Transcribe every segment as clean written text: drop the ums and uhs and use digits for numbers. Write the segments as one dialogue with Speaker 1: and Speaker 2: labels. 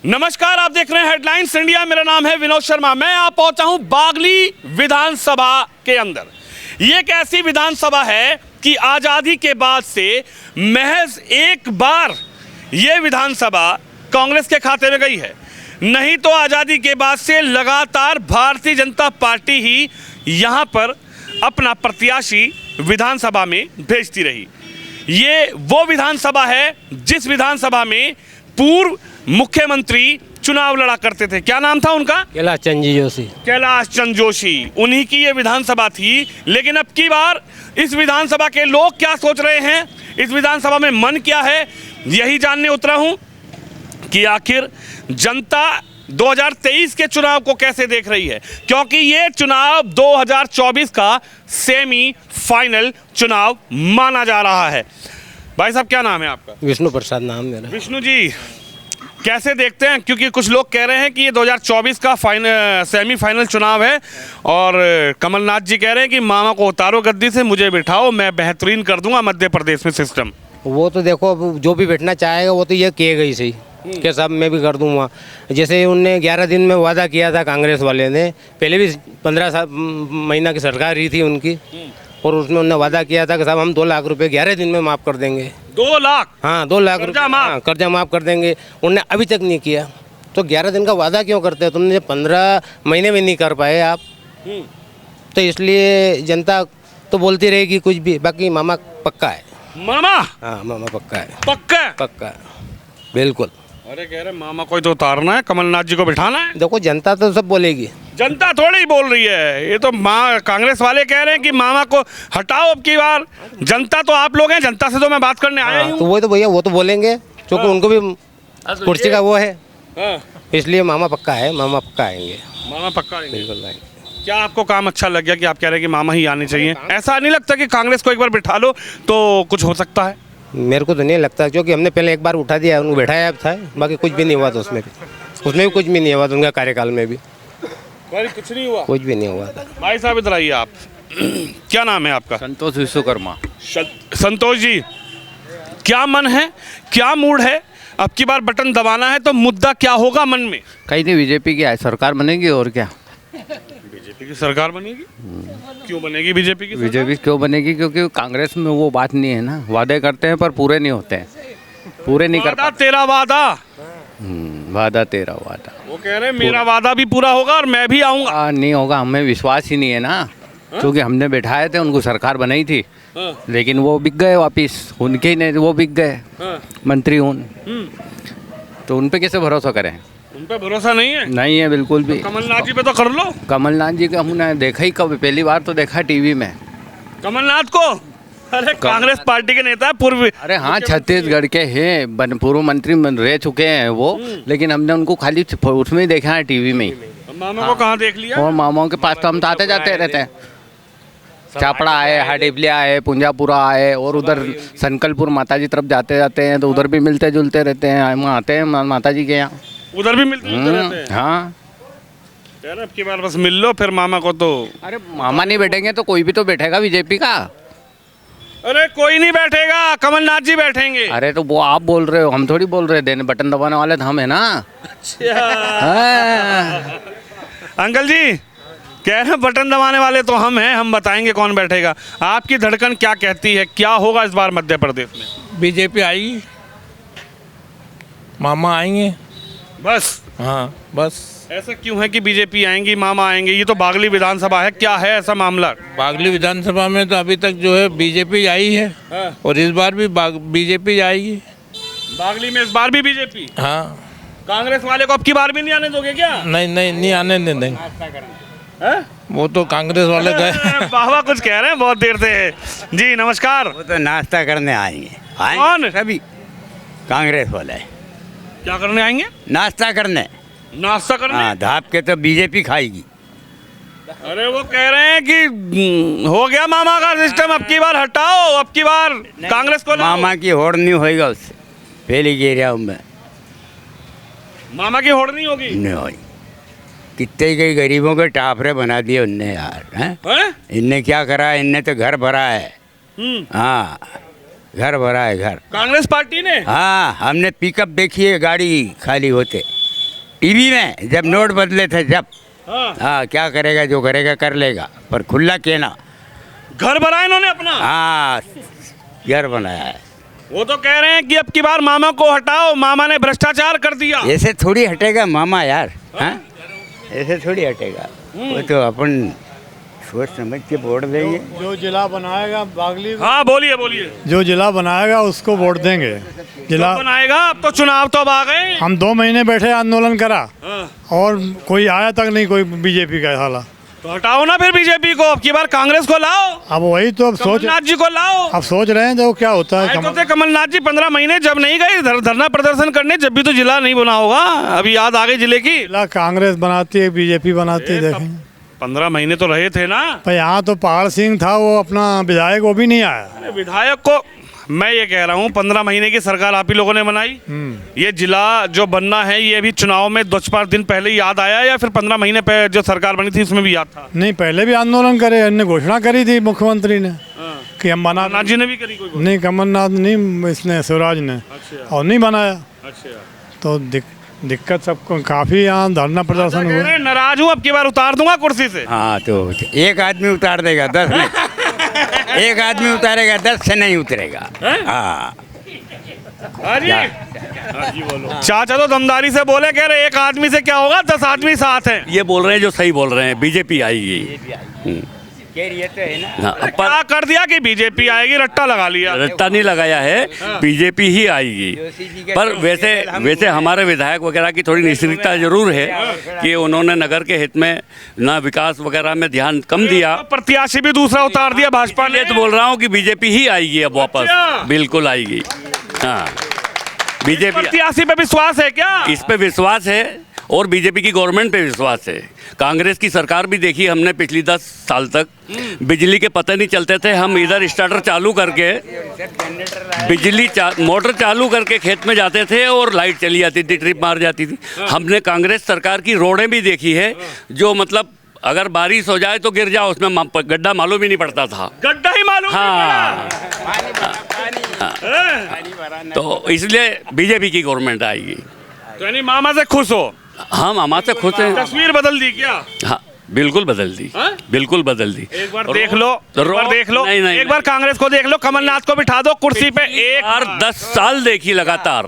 Speaker 1: नमस्कार, आप देख रहे हैं हेडलाइंस इंडिया। मेरा नाम है विनोद शर्मा। मैं आप पहुंचा हूं बागली विधानसभा के अंदर। ये एक ऐसी विधानसभा है कि आज़ादी के बाद से महज एक बार ये विधानसभा कांग्रेस के खाते में गई है, नहीं तो आज़ादी के बाद से लगातार भारतीय जनता पार्टी ही यहाँ पर अपना प्रत्याशी विधानसभा में भेजती रही। ये वो विधानसभा है जिस विधानसभा में पूर्व मुख्यमंत्री चुनाव लड़ा करते थे। क्या नाम था उनका?
Speaker 2: कैलाश चंद जोशी।
Speaker 1: कैलाश चंद जोशी, उन्हीं की ये विधानसभा थी। लेकिन अब की बार इस विधानसभा के लोग क्या सोच रहे हैं, इस विधानसभा में मन क्या है, यही जानने उतरा हूं कि आखिर जनता 2023 के चुनाव को कैसे देख रही है, क्योंकि ये चुनाव 2024 का सेमी फाइनल चुनाव माना जा रहा है। भाई साहब, क्या नाम है आपका?
Speaker 2: विष्णु प्रसाद नाम मेरा।
Speaker 1: विष्णु जी, कैसे देखते हैं, क्योंकि कुछ लोग कह रहे हैं कि ये 2024 का सेमी फाइनल चुनाव है और कमलनाथ जी कह रहे हैं कि मामा को उतारो गद्दी से, मुझे बिठाओ, मैं बेहतरीन कर दूंगा मध्य प्रदेश में सिस्टम।
Speaker 2: वो तो देखो, अब जो भी बैठना चाहेगा वो तो ये कहेगा ही सही कि साहब मैं भी कर दूंगा। जैसे उनने 11 दिन में वादा किया था कांग्रेस वाले ने, पहले भी 15 महीना की सरकार रही थी उनकी, और उसमें उन्होंने वादा किया था कि साहब हम 2 लाख रुपए 11 दिन में माफ़ कर देंगे।
Speaker 1: 2 लाख?
Speaker 2: हाँ, 2 लाख रुपये कर्जा माफ़ कर देंगे। उनने अभी तक नहीं किया, तो 11 दिन का वादा क्यों करते हैं? तुमने 15 महीने में नहीं कर पाए आप, तो इसलिए जनता तो बोलती रहेगी कुछ भी। बाकी मामा पक्का है।
Speaker 1: मामा?
Speaker 2: हाँ, मामा पक्का है।
Speaker 1: पक्का है?
Speaker 2: पक्का है, बिल्कुल।
Speaker 1: अरे कह रहे मामा को तो उतारना है, कमलनाथ जी को बिठाना है।
Speaker 2: देखो, जनता तो सब बोलेगी।
Speaker 1: जनता थोड़ी बोल रही है, ये तो कांग्रेस वाले कह रहे हैं कि मामा को हटाओ अब की बार। जनता तो आप लोग हैं, जनता से तो मैं बात करने आया हूँ।
Speaker 2: तो वो तो भैया वो तो बोलेंगे, क्योंकि उनको भी कुर्सी का वो है, इसलिए मामा पक्का है। मामा पक्का आएंगे।
Speaker 1: मामा पक्का आएंगे?
Speaker 2: बिल्कुल आएंगे।
Speaker 1: क्या आपको काम अच्छा लग गया कि आप कह रहे हैं कि मामा ही आने चाहिए? ऐसा नहीं लगता कि कांग्रेस को एक बार बिठा लो तो कुछ हो सकता है?
Speaker 2: मेरे को तो नहीं लगता, क्योंकि हमने पहले एक बार उठा दिया, उनको बैठाया था, बाकी कुछ भी नहीं हुआ था उसमें भी कुछ भी नहीं हुआ था उनका कार्यकाल में भी।
Speaker 1: कुछ नहीं हुआ?
Speaker 2: कुछ भी नहीं हुआ था।
Speaker 1: भाई साहब इधर आइए आप। क्या नाम है आपका?
Speaker 3: संतोष विश्वकर्मा।
Speaker 1: संतोष जी, क्या मन है, क्या मूड है? अब की बार बटन दबाना है तो मुद्दा क्या होगा मन में?
Speaker 3: कहीं नहीं, बीजेपी की सरकार बनेगी और क्या।
Speaker 1: बीजेपी की सरकार बनेगी? क्यों बनेगी बीजेपी की सरकार?
Speaker 3: बीजेपी क्यों बनेगी? क्योंकि कांग्रेस में वो बात नहीं है ना, वादे करते हैं पर पूरे नहीं होते हैं, पूरे नहीं कर
Speaker 1: वादा
Speaker 3: पाते।
Speaker 1: तेरा वादा,
Speaker 3: वादा तेरा वादा।
Speaker 1: वो कह रहे हैं मेरा वादा भी पूरा होगा और मैं भी आऊंगा।
Speaker 3: नहीं होगा, हमें विश्वास ही नहीं है ना, क्योंकि हमने बैठाए थे, उनको सरकार बनाई थी, लेकिन वो बिक गए वापिस, उनके ही नहीं, वो बिक गए मंत्री उन, तो उन पे कैसे भरोसा करें?
Speaker 1: उन पे भरोसा नहीं है?
Speaker 3: नहीं है बिल्कुल भी।
Speaker 1: कमलनाथ जी पे तो कर लो।
Speaker 3: कमलनाथ जी का हमने देखा ही कब, पहली बार तो देखा टीवी में
Speaker 1: कमलनाथ को। अरे कांग्रेस पार्टी के नेता पूर्व।
Speaker 3: अरे हाँ, छत्तीसगढ़ के हैं, पूर्व मंत्री रह चुके हैं वो, लेकिन हमने उनको खाली उसमें ही देखा है, टीवी में ही।
Speaker 1: मामा को कहाँ देख लिया?
Speaker 3: और मामाओं के पास तो हम तो आते जाते रहते हैं। चापड़ा आए, हाडेपलिया आए, पुंजापुरा आए, और उधर संकलपुर माता जी तरफ जाते जाते हैं तो उधर भी मिलते जुलते रहते हैं, हम आते हैं माता जी के यहाँ,
Speaker 1: उधर भी मिलते रहते हैं।
Speaker 3: हाँ,
Speaker 1: अब की बार बस मिल लो फिर मामा को तो।
Speaker 3: अरे मामा नहीं बैठेंगे तो कोई भी तो बैठेगा बीजेपी का।
Speaker 1: अरे कोई नहीं बैठेगा, कमलनाथ जी बैठेंगे।
Speaker 3: अरे तो वो आप बोल रहे हो, हम थोड़ी बोल रहे, देने बटन दबाने वाले तो हम है ना।
Speaker 1: अंकल जी कह रहे हैं बटन दबाने वाले तो हम हैं, हम बताएंगे कौन बैठेगा। आपकी धड़कन क्या कहती है, क्या होगा इस बार मध्य प्रदेश में?
Speaker 4: बीजेपी आएगी, मामा आएंगे
Speaker 1: बस?
Speaker 4: हाँ बस।
Speaker 1: ऐसा क्यों है कि बीजेपी आएंगी, मामा आएंगे? ये तो बागली विधानसभा है, क्या है ऐसा मामला?
Speaker 4: बागली विधानसभा में तो अभी तक जो है बीजेपी आई है, और इस बार भी बीजेपी आएगी।
Speaker 1: बागली में इस बार भी बीजेपी?
Speaker 4: हाँ।
Speaker 1: कांग्रेस वाले को अब की बार भी नहीं आने दोगे क्या?
Speaker 4: नहीं आने देंगे। वो तो कांग्रेस वाले गए।
Speaker 1: बाबा कुछ कह रहे हैं बहुत देर से। जी नमस्कार।
Speaker 5: वो तो नाश्ता करने आएंगे।
Speaker 1: कौन?
Speaker 5: सभी कांग्रेस वाले।
Speaker 1: क्या करने आएंगे?
Speaker 5: नाश्ता करने।
Speaker 1: नाश्ता करने?
Speaker 5: हाँ, धाप के तो बीजेपी खाएगी।
Speaker 1: अरे वो कह रहे हैं कि हो गया मामा का सिस्टम, अब की बार हटाओ, अब की बार कांग्रेस को लाओ।
Speaker 5: मामा की होड़ नहीं होएगा उससे, पहले के एरिया में
Speaker 1: मामा की होड़ नहीं होगी?
Speaker 5: नहीं होगी। कितने कई गरीबों के टाफरे बना दिए उनने यार, हैं? इनने क्या करा? इनने तो घर भरा है। हाँ, घर भरा है घर।
Speaker 1: कांग्रेस पार्टी ने?
Speaker 5: हाँ, हमने पिकअप देखी है गाड़ी खाली होते। टीवी में जब नोट बदले थे जब
Speaker 1: हाँ।
Speaker 5: हाँ क्या करेगा, जो करेगा कर लेगा, पर खुला कहना।
Speaker 1: घर बनाया इन्होंने अपना।
Speaker 5: हाँ घर बनाया है।
Speaker 1: वो तो कह रहे हैं कि अब की बार मामा को हटाओ, मामा ने भ्रष्टाचार कर दिया।
Speaker 5: ऐसे थोड़ी हटेगा मामा यार, हाँ ऐसे थोड़ी हटेगा। वो तो अपन सोच समझ के वोट देंगे।
Speaker 6: जो जिला बनाएगा बागली,
Speaker 1: हाँ बोलिए बोलिए।
Speaker 6: जो जिला बनाएगा उसको वोट देंगे। जिला
Speaker 1: कब बनाएगा? अब तो चुनाव तो अब आ गए।
Speaker 6: हम 2 महीने बैठे आंदोलन करा
Speaker 1: हाँ।
Speaker 6: और कोई आया तक नहीं, कोई बीजेपी का साला।
Speaker 1: तो हटाओ ना फिर बीजेपी को, अब की बार कांग्रेस को लाओ,
Speaker 6: अब वही तो अब
Speaker 1: कमलनाथ जी को लाओ।
Speaker 6: अब सोच रहे हैं जो क्या होता है।
Speaker 1: आए तो थे कमलनाथ जी 15 महीने, जब नहीं गए धरना प्रदर्शन करने, जब भी तो जिला नहीं बना होगा। अभी याद आ गई जिले की।
Speaker 6: जिला कांग्रेस बनाती है, बीजेपी बनाती है, देखेंगे।
Speaker 1: 15 महीने तो रहे थे ना।
Speaker 6: भाई यहाँ तो पहाड़ सिंह था, वो अपना विधायक, वो भी नहीं आया।
Speaker 1: विधायक को मैं ये कह रहा हूँ 15 महीने की सरकार आप ही लोगों ने बनाई। ये जिला जो बनना है ये भी चुनाव में 2-5 दिन पहले ही याद आया, या फिर 15 महीने पहले जो सरकार बनी थी उसमें भी याद था?
Speaker 6: नहीं, पहले भी आंदोलन करे, इन्होंने घोषणा करी थी मुख्यमंत्री ने कि हम बना।
Speaker 1: कमलनाथ जी ने भी करी कोई?
Speaker 6: नहीं, कमलनाथ नहीं, इसने शिवराज ने, और नहीं बनाया।
Speaker 1: अच्छा,
Speaker 6: तो दिक्कत सबको, काफी यहाँ धरना प्रदर्शन हुआ।
Speaker 1: नाराज हूँ, अब की बार उतार दूंगा कुर्सी से।
Speaker 5: हाँ तो एक आदमी उतार देगा, 10 नहीं। एक आदमी उतारेगा, 10 से नहीं उतरेगा। हाँ
Speaker 1: चाचा तो दमदारी से बोले, कह रहे एक आदमी से क्या होगा, 10 आदमी साथ हैं।
Speaker 7: ये बोल रहे हैं जो सही बोल रहे हैं, बीजेपी आएगी। हाँ,
Speaker 1: क्या कर दिया कि बीजेपी आएगी, रट्टा लगा लिया।
Speaker 7: रट्टा नहीं लगाया है, बीजेपी ही आएगी। पर वैसे हमारे विधायक वगैरह की थोड़ी निश्चितता जरूर है कि उन्होंने नगर के हित में ना विकास वगैरह में ध्यान कम दिया।
Speaker 1: प्रत्याशी भी दूसरा उतार दिया भाजपा ने।
Speaker 7: तो बोल रहा हूँ कि बीजेपी ही आएगी अब वापस। बिल्कुल आएगी। हाँ बीजेपी।
Speaker 1: प्रत्याशी पे विश्वास है क्या?
Speaker 7: इस पे विश्वास है और बीजेपी की गवर्नमेंट पे विश्वास है। कांग्रेस की सरकार भी देखी हमने पिछली 10 साल तक, बिजली के पता नहीं चलते थे। हम इधर स्टार्टर चालू करके मोटर चालू करके खेत में जाते थे और लाइट चली जाती थी, ट्रिप मार जाती थी। हमने कांग्रेस सरकार की रोडें भी देखी है, जो मतलब अगर बारिश हो जाए तो गिर जाओ, उसमें गड्ढा मालूम ही नहीं पड़ता था।
Speaker 1: गड्ढा ही मालूम
Speaker 7: हाँ, तो इसलिए बीजेपी की गवर्नमेंट आएगी।
Speaker 1: तो यानी मामा से खुश हो?
Speaker 7: हाँ मामा से खुश हैं।
Speaker 1: तस्वीर बदल दी क्या?
Speaker 7: हाँ बिल्कुल बदल दी। बिल्कुल बदल दी।
Speaker 1: एक बार देख लो, एक बार देख लो,
Speaker 7: नहीं,
Speaker 1: एक बार कांग्रेस को देख लो, कमलनाथ को बिठा दो कुर्सी पे। एक
Speaker 7: बार 10 साल देखी लगातार,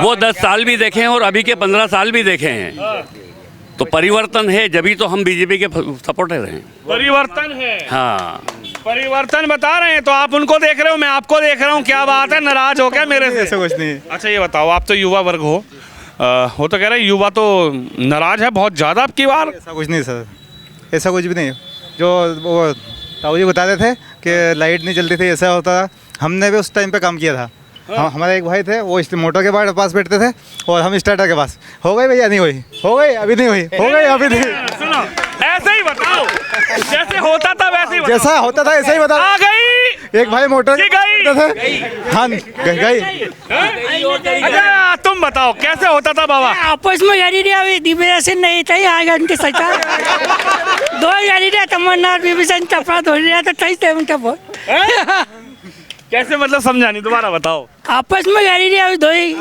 Speaker 7: वो 10 साल भी देखे हैं और अभी के 15 साल भी देखे हैं। तो परिवर्तन है, जभी तो हम बीजेपी के सपोर्टर हैं।
Speaker 1: परिवर्तन है।
Speaker 7: हाँ
Speaker 1: परिवर्तन बता रहे हैं, तो आप उनको देख रहे हो, मैं आपको देख रहा हूँ। क्या बात है, नाराज हो क्या मेरे से?
Speaker 8: ऐसा कुछ नहीं।
Speaker 1: अच्छा ये बताओ, आप तो युवा वर्ग हो, वो तो कह रहे हैं युवा तो नाराज है बहुत ज़्यादा अब की बार।
Speaker 8: ऐसा कुछ नहीं सर, ऐसा कुछ भी नहीं। जो वो ताऊ जी बताते थे कि लाइट नहीं चलती थी, ऐसा होता था, हमने भी उस टाइम पे काम किया था। हमारे एक भाई थे, वो इस मोटर के पास बैठते थे और हम स्टार्टर के पास। हो गई भैया? नहीं हुई। हो गई? अभी नहीं हुई। हो गई? अभी नहीं।
Speaker 1: सुनो, ऐसे ही बताओ, जैसे होता था वैसे ही बताओ।
Speaker 8: जैसा होता था ऐसा ही बताओ।
Speaker 1: आ गई।
Speaker 8: एक भाई मोटर के
Speaker 1: गई।
Speaker 8: हाँ गई।
Speaker 1: अच्छा तुम बताओ कैसे होता था बाबा?
Speaker 9: आपस में गाड़ी दिव्यदर्शन नहीं चाहिए आगे उनकी सरकार। 2 गाड़ी तमन्ना विभीषण चपड़ा धो रहा तो सही थे उनका बहुत।
Speaker 1: कैसे मतलब समझा नहीं, दोबारा बताओ।
Speaker 9: आपस में गाड़ी दो ही,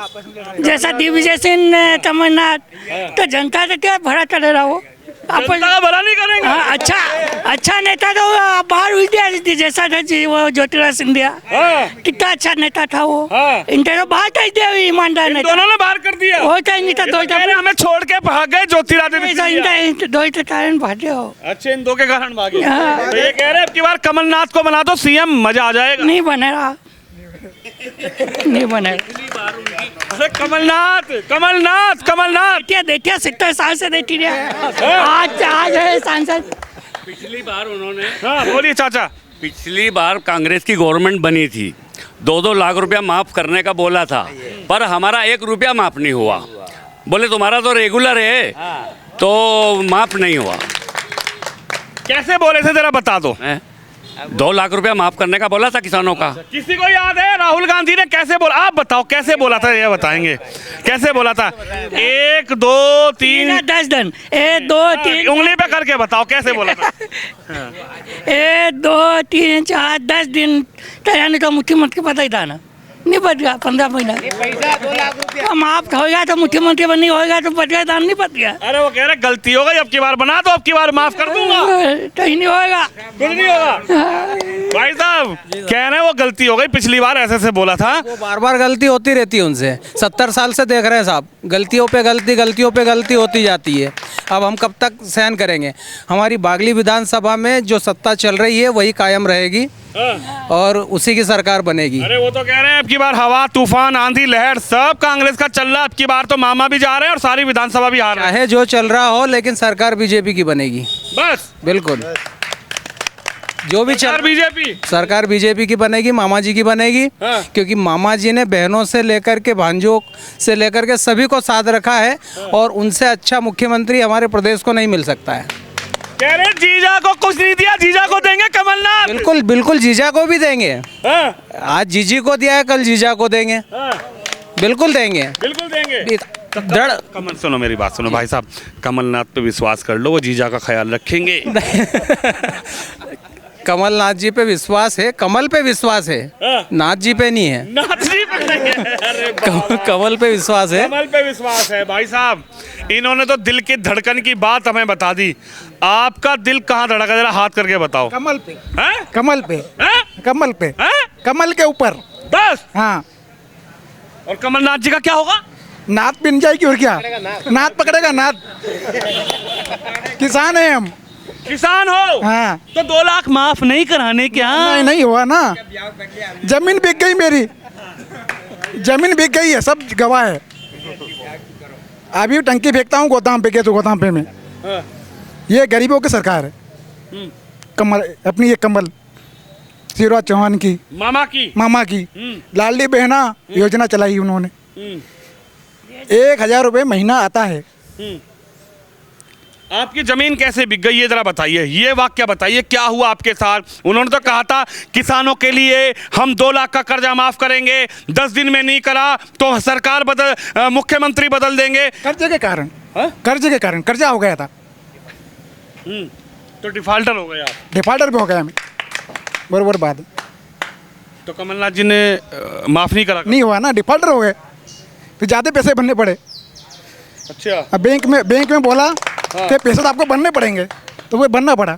Speaker 9: जैसा दिव्यदर्शन तमन्ना, तो जनता तो क्या भरा कर रहा वो
Speaker 1: जनता का भला नहीं करेंगे।
Speaker 9: हाँ, अच्छा नेता तो बाहर हुई दिया, जैसा था वो ज्योतिराज सिंधिया, कितना अच्छा नेता था वो। इनके तो बाहर कर दिया ईमानदार नेता,
Speaker 1: दोनों ने बाहर कर दिया।
Speaker 9: होता ही नहीं था। 2
Speaker 1: हमें छोड़ के भाग गए ज्योतिरादित्य सिंधिया।
Speaker 9: 2 कारण भागे हो।
Speaker 1: अच्छे, इन 2 के कारण भागे।
Speaker 9: हाँ।
Speaker 1: तो ये कह रहे हैं अब की बार कमलनाथ को बना दो सीएम, मजा आ जाएगा।
Speaker 9: नहीं बनेगा, नहीं बनेगा।
Speaker 1: अरे कमलनाथ
Speaker 9: देखिए 70 साल से देखी रहे, आज है सांसद।
Speaker 7: पिछली बार उन्होंने,
Speaker 1: हाँ बोलिए चाचा।
Speaker 7: पिछली बार कांग्रेस की गवर्नमेंट बनी थी, 2-2 लाख रुपया माफ करने का बोला था, पर हमारा 1 रुपया माफ नहीं हुआ। बोले तुम्हारा तो रेगुलर है, तो माफ नहीं हुआ।
Speaker 1: कैसे बोले थे जरा बता दो।
Speaker 7: 2 लाख रुपया माफ करने का बोला था किसानों का।
Speaker 1: किसी को याद है राहुल गांधी ने कैसे बोला? आप बताओ कैसे बोला था, ये बताएंगे कैसे बोला था। 1 2 3
Speaker 9: 10 दिन, 1 2 3
Speaker 1: उंगली पे करके बताओ कैसे बोला था।
Speaker 9: 1 2 3 4 10 दिन तो यानी तो मुख्यमंत्री पता ही था ना, नहीं बच गया 15 महीना
Speaker 2: पैसा 2 लाख रुपया
Speaker 9: माफ होगा तो मुख्यमंत्री बनी होगा तो बच गया दाम नहीं बच गया
Speaker 1: अरे वो कह रहे गलती हो गई, अब की बार बना दो, अब की बार माफ कर दूंगा।
Speaker 9: कहीं नहीं होगा।
Speaker 1: कुछ नहीं होगा। भाई साहब कह रहे हैं वो गलती हो गई, पिछली बार ऐसे बोला था।
Speaker 10: वो बार बार गलती होती रहती है उनसे, 70 साल से देख रहे हैं साहब, गलतियों पे गलती होती जाती है। अब हम कब तक सहन करेंगे? हमारी बागली विधानसभा में जो सत्ता चल रही है वही कायम रहेगी और उसी की सरकार बनेगी।
Speaker 1: अरे वो तो कह रहे हैं अब की बार हवा तूफान आंधी लहर सब कांग्रेस का चल रहा है, अब की बार तो मामा भी जा रहे हैं और सारी विधानसभा भी हार रहे हैं।
Speaker 10: चाहे जो चल रहा हो लेकिन सरकार बीजेपी की बनेगी,
Speaker 1: बस
Speaker 10: बिल्कुल। जो भी चल
Speaker 1: बीजेपी
Speaker 10: सरकार बीजेपी की बनेगी, मामा जी की बनेगी। क्योंकि मामा जी ने बहनों से लेकर के भांजों से लेकर के सभी को साथ रखा है और उनसे अच्छा मुख्यमंत्री हमारे प्रदेश को नहीं मिल सकता है।
Speaker 1: कह रहे जीजा को कुछ नहीं दिया, जीजा को देंगे कमलनाथ।
Speaker 10: बिल्कुल बिल्कुल, जीजा को भी देंगे। आज जीजी को दिया है, कल जीजा को देंगे। बिल्कुल देंगे,
Speaker 1: बिल्कुल देंगे।
Speaker 10: दड़
Speaker 1: कमल सुनो मेरी बात सुनो भाई साहब, कमलनाथ पे विश्वास कर लो, वो जीजा का ख्याल रखेंगे।
Speaker 10: कमलनाथ जी पे विश्वास है, कमल पे विश्वास है, नाथ जी पे नहीं है।
Speaker 1: नाथ जी पे नहीं है। अरे
Speaker 10: कमल पे विश्वास है,
Speaker 1: कमल पे विश्वास है। भाई साहब इन्होंने तो दिल की धड़कन की बात हमें बता दी। आपका दिल कहाँ धड़का, जरा हाथ करके बताओ।
Speaker 6: कमल पे,
Speaker 1: हैं?
Speaker 6: कमल पे,
Speaker 1: हैं?
Speaker 6: कमल पे,
Speaker 1: हैं?
Speaker 6: कमल के ऊपर।
Speaker 1: बस।
Speaker 6: हाँ,
Speaker 1: और कमलनाथ जी का क्या होगा?
Speaker 6: नाथ पिन जाएगी और क्या, नाथ पकड़ेगा नाथ। किसान है हम।
Speaker 1: किसान हो
Speaker 6: हाँ,
Speaker 1: तो 2 लाख माफ नहीं कराने क्या?
Speaker 6: नहीं हुआ ना, जमीन बिक गई मेरी, जमीन बिक गई है, सब गवाह है। अभी टंकी फेंकता हूँ गोदाम पे, के तो गोदाम पे में। ये गरीबों की सरकार है। कमल अपनी ये कमल शिवराज चौहान की, मामा की लाडली बहना योजना चलाई उन्होंने। 1000 रुपये महीना आता है।
Speaker 1: आपकी जमीन कैसे बिक गई ये जरा बताइए, ये वाक्य बताइए, क्या हुआ आपके साथ? उन्होंने तो कहा था किसानों के लिए हम 2 लाख का कर्जा माफ करेंगे, 10 दिन में नहीं करा तो सरकार मुख्यमंत्री बदल देंगे।
Speaker 6: कर्जे के कारण, कर्जा हो गया था,
Speaker 1: तो डिफाल्टर हो गए आप।
Speaker 6: डिफाल्टर भी हो गया मैं, बरोबर बात है।
Speaker 1: तो कमलनाथ जी ने माफ नहीं करा?
Speaker 6: नहीं हुआ ना, डिफाल्टर हो गए, फिर ज़्यादा पैसे भरने पड़े।
Speaker 1: अच्छा।
Speaker 6: अब बैंक में बोला कि पैसे तो आपको भरने पड़ेंगे, तो वो भरना पड़ा।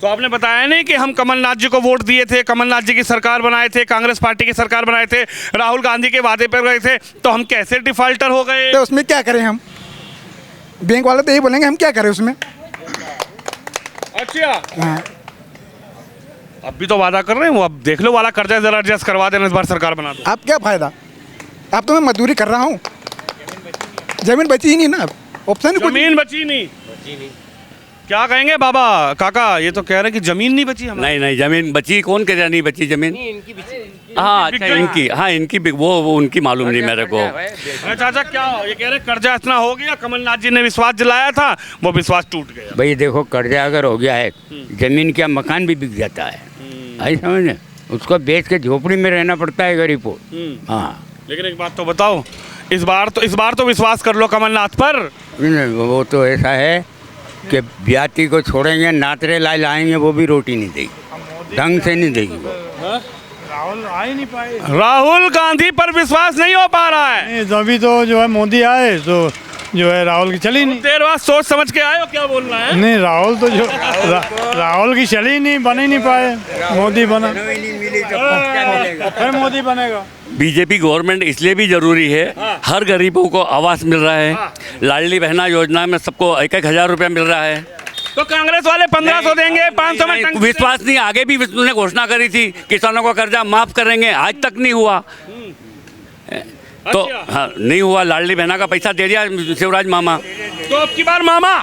Speaker 1: तो आपने बताया नहीं कि हम कमलनाथ जी को वोट दिए थे, कमलनाथ जी की सरकार बनाए थे, कांग्रेस पार्टी की सरकार बनाए थे, राहुल गांधी के वादे पर गए थे, तो हम कैसे डिफाल्टर हो गए?
Speaker 6: तो उसमें क्या करें हम? बैंक वाले तो यही बोलेंगे, हम क्या करें उसमें?
Speaker 1: अच्छा।
Speaker 6: हाँ,
Speaker 1: अब भी तो वादा कर रहे हैं वो, अब देख लो वाला कर्जा जरा एडजस्ट करवा देना, इस बार सरकार बना दो।
Speaker 6: आप क्या फायदा? अब तो मैं मजदूरी कर रहा हूँ, जमीन बची ही नहीं ना, ऑप्शन कुछ।
Speaker 1: जमीन बची नहीं। क्या कहेंगे बाबा काका, ये तो कह रहे हैं कि जमीन नहीं बची हमारी।
Speaker 7: नहीं जमीन बची, कौन कह रहा नहीं बची जमीन? हाँ अच्छा इनकी, हाँ इनकी वो उनकी मालूम नहीं मेरे को।
Speaker 1: अरे चाचा क्या ये कह रहे कर्जा इतना हो गया, कमलनाथ जी ने विश्वास दिलाया था, वो विश्वास टूट गया।
Speaker 5: भाई देखो कर्जा अगर हो गया है, जमीन क्या मकान भी बिक जाता है, आई समझ, उसको बेच के झोपड़ी में रहना पड़ता है गरीब को। हाँ
Speaker 1: लेकिन एक बात तो बताओ, इस बार तो विश्वास कर लो कमलनाथ पर।
Speaker 5: वो तो ऐसा है कि ब्याती को छोड़ेंगे, नातरे लाएंगे, वो भी रोटी नहीं देगी, ढंग से नहीं देगी वो।
Speaker 6: राहुल आ ही नहीं पाए।
Speaker 1: राहुल गांधी पर विश्वास नहीं हो पा रहा है।
Speaker 6: अभी तो जो है मोदी आए तो जो है राहुल की चली नहीं।
Speaker 1: देर बाद सोच समझ के आए हो क्या बोलना है?
Speaker 6: नहीं राहुल तो जो राहुल की चली नहीं, बन ही नहीं पाए, मोदी बना, फिर मोदी बनेगा।
Speaker 7: बीजेपी गवर्नमेंट इसलिए भी जरूरी है, हर गरीबों को आवास मिल रहा है, लाडली बहना योजना में सबको 1,000 रुपया मिल रहा है।
Speaker 1: तो कांग्रेस वाले 1500 देंगे, 500 में टंकी।
Speaker 7: विश्वास नहीं, आगे भी उन्होंने घोषणा करी थी किसानों का कर्जा माफ करेंगे, आज तक नहीं हुआ। तो हाँ नहीं हुआ, लाडली बहना का पैसा दे दिया शिवराज मामा।
Speaker 1: तो अब की बार मामा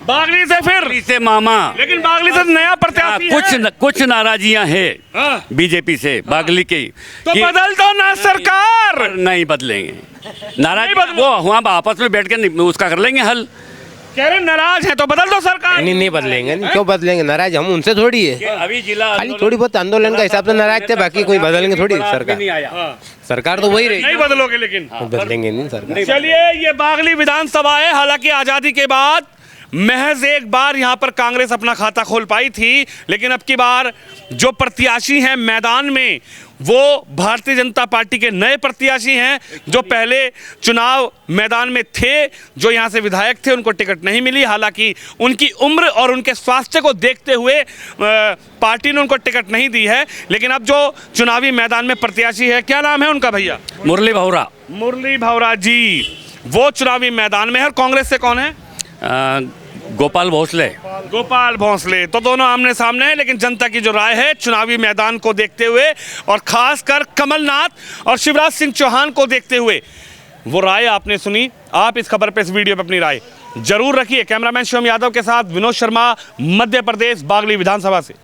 Speaker 1: बागली से, फिर से
Speaker 7: मामा,
Speaker 1: लेकिन बागली से नया प्रत्याशी है।
Speaker 7: कुछ नाराजियां हैं बीजेपी से, बागली की।
Speaker 1: तो बदल दो ना सरकार।
Speaker 7: नहीं बदलेंगे, नाराज वो वहाँ आपस में बैठ के उसका कर लेंगे हल।
Speaker 1: कह रहे नाराज है तो बदल दो सरकार।
Speaker 2: नहीं बदलेंगे, क्यों बदलेंगे? नाराज हम उनसे थोड़ी है,
Speaker 7: अभी जिला
Speaker 2: खाली थोड़ी बहुत आंदोलन का हिसाब से नाराज थे, बाकी कोई बदलेंगे थोड़ी सरकार। सरकार तो वही रही,
Speaker 1: नहीं बदलोगे लेकिन।
Speaker 2: बदलेंगे नहीं सरकार।
Speaker 1: चलिए ये बागली विधानसभा है, हालांकि आजादी के बाद महज एक बार यहां पर कांग्रेस अपना खाता खोल पाई थी, लेकिन अब की बार जो प्रत्याशी हैं मैदान में वो भारतीय जनता पार्टी के नए प्रत्याशी हैं, जो पहले चुनाव मैदान में थे, जो यहां से विधायक थे, उनको टिकट नहीं मिली। हालांकि उनकी उम्र और उनके स्वास्थ्य को देखते हुए पार्टी ने उनको टिकट नहीं दी है, लेकिन अब जो चुनावी मैदान में प्रत्याशी है, क्या नाम है उनका भैया?
Speaker 7: मुरली भावरा।
Speaker 1: मुरली भावरा जी वो चुनावी मैदान में है। और कांग्रेस से कौन है?
Speaker 7: गोपाल भोसले।
Speaker 1: गोपाल भोसले। तो दोनों आमने सामने हैं, लेकिन जनता की जो राय है चुनावी मैदान को देखते हुए और खासकर कमलनाथ और शिवराज सिंह चौहान को देखते हुए, वो राय आपने सुनी। आप इस खबर पे, इस वीडियो पे अपनी राय जरूर रखिए। कैमरामैन शिवम यादव के साथ विनोद शर्मा, मध्य प्रदेश, बागली विधानसभा से।